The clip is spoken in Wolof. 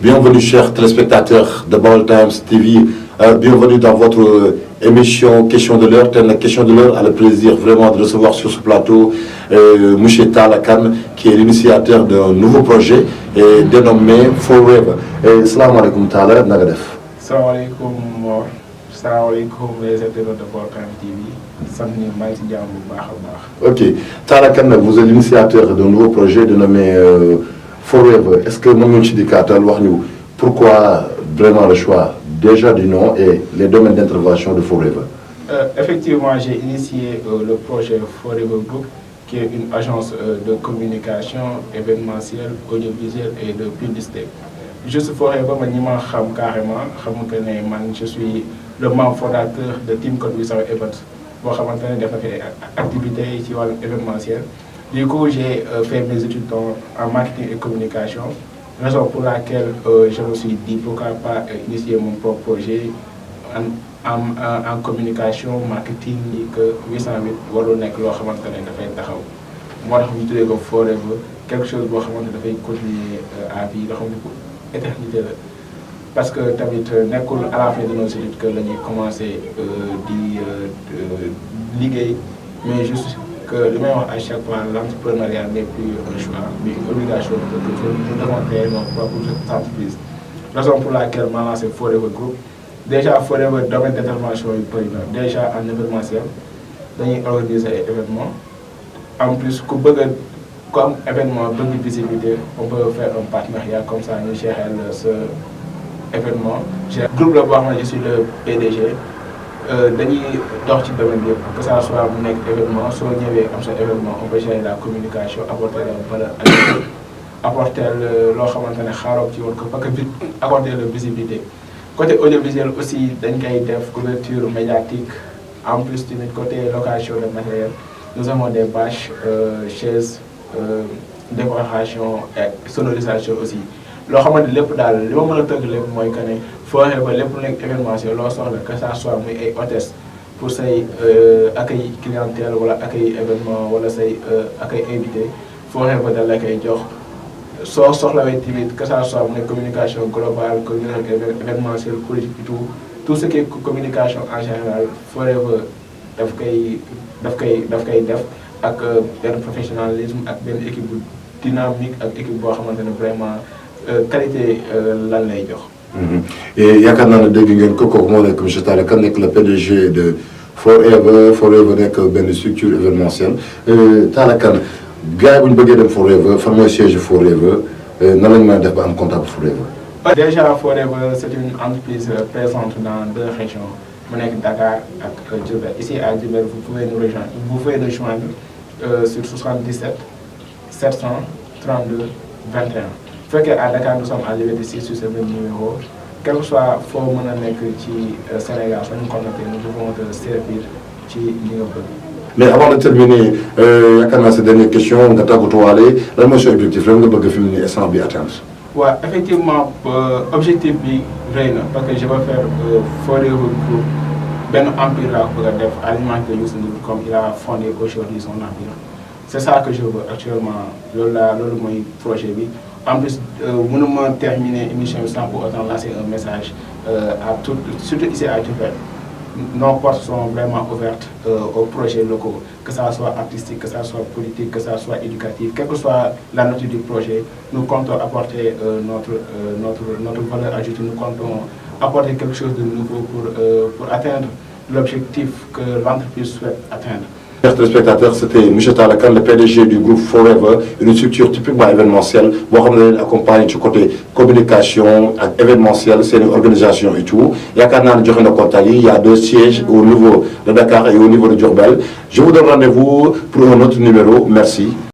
Bienvenue chers téléspectateurs de Baol Times TV. Bienvenue dans votre émission Question de l'heure. La Question de l'heure a le plaisir vraiment de recevoir sur ce plateau M. Talla Kane, qui est l'initiateur d'un nouveau projet dénommé Forever. Salam alaikum Talla, na nga def. Salam alaikum Mor. Salam alaikum les internautes de Baol Times TV. sant nañu maa ngi si jàmm bu baax a baax. Ok Talla Kane, vous êtes l'initiateur d'un nouveau projet dénommé Forever. Est-ce que mën nga ci dikkaatal wax ñu pourquoi vraiment le choix déjà du nom et les domaines d'intervention de Forever? Effectivement, j'ai initié le projet Forever Group, qui est une agence de communication événementielle, audiovisuelle et de publicité. Juste Forever, man ñi ma xam carrément xam que ne man je suis le membre fondateur de Team Code 800 Events boo xamante ne def na fi activités ci wàllu événementiel. Du coup, j'ai fait mes études en marketing et communication, raison pour laquelle je me suis dit pourquoi pas initier mon propre projet en communication, marketing, et que 808 warul nekk loo xamante ne dafay taxaw. moo tax ñu tuddee ko Forever, quelque chose boo xamante ne dafay continuer à vie, loo xam ne pour éternité la. Parce que tamit nekkul à la fin de nos études que la ñuy commencer di liggéey, mais juste que li may wax à chaque fois, l'entrepreneuriat n'est plus un choix, mais une obligation que nous devons créer nos propres entreprises. Raison pour laquelle ma lancé Forever Group. Déjà Forever domaine d'intervention yu bëri na. Déjà en événementiel dañuy organiser ay événements. En plus ku am événement bëgg visibilité, on peut faire un partenariat comme ça ñu gérer ce événement. Groupe la boo xam ne je suis le PDG. Dañuy dox ci domaine bi que ça soit mu nekk événement soo ñëwee am sa événement on peut gérer la communication, apporter la valeur ajoutée, apporter loo xamante ne xaaroon ci woon ko parce que apporter la visibilité. Côté audiovisuel aussi dañ koy def couverture médiatique, en plus tamit côté location de matériel nous avons des bâches, chaises, décoration et sonorisation aussi. loo xamante lépp daal li ma mën a tëgg lépp mooy que ne Forever lépp lu nekk événementiel loo soxla que ça soit muy ay hôtesse pour say accueil clientèle wala accueil événement wala say accueil invité Forever da la koy jox. soo soxlawee tamit que ça soit muy communication globale événementiel politique et tout ce qui est communication en général Forever daf koy def ak benn professionnalisme ak benn équipe bu dynamique ak équipe boo xamante ne vraiment qualité lan lay jox. Et yaakaar naa ne dégg ngeen ko kooku moo nekk monsieur Talla Kane nekk le PDG de Forever nekk benn structure événementielle. Talla Kane gars yi bu ñu bëggee dem Forever fan mooy siège Forever nan la ñu mën a def ba am contact Forever. Déjà Forever c'est une entreprise présente dans 2 régions mu nekk Dakar ak Diourbel. Ici à Diourbel vous pouvez nous joindre sur 77 732 21. Bu fekkee à Dakar nous sommes à Liberté 6 sur ce même numéro, quel que soit foo mën a nekk ci Sénégal soo ñu contacter nous pouvons te servir ci li nga bëgg. Mais avant de terminer yaakaar naa sa dernière question nga tàggatuwaale lan mooy sa objectif lan nga bëgg fi mu ne instant bi atteindre. waaw effectivement objectif bi rëy na parce que je veux faire Forever Group benn empire laa ko bëgg a def à l'image de Youssou Ndour comme il a fondé aujourd'hui son empire. C'est ça que je veux actuellement loolu mooy projet bi. En plus mënuma terminer émission bi sans pour autant lancer un message à tout surtout ici à Diourbel. Nos portes sont vraiment ouvertes aux projets locaux, que ça soit artistique, que ça soit politique, que ça soit éducatif, quelle que soit la nature du projet, nous comptons apporter notre valeur ajoutée, nous comptons apporter quelque chose de nouveau pour atteindre l'objectif que l'entreprise souhaite atteindre. Chers téléspectateurs, c'était M. Talla Kane, le PDG du groupe Forever, une structure typiquement événementielle boo xam ne leen accompagne ci côté communication ak événementiel seen organisation et tout yaakaar naa ne joxe na contact yi il y a 2 sièges au niveau de Dakar et au niveau de Diourbel. Je vous donne rendez-vous pour un autre numéro. Merci.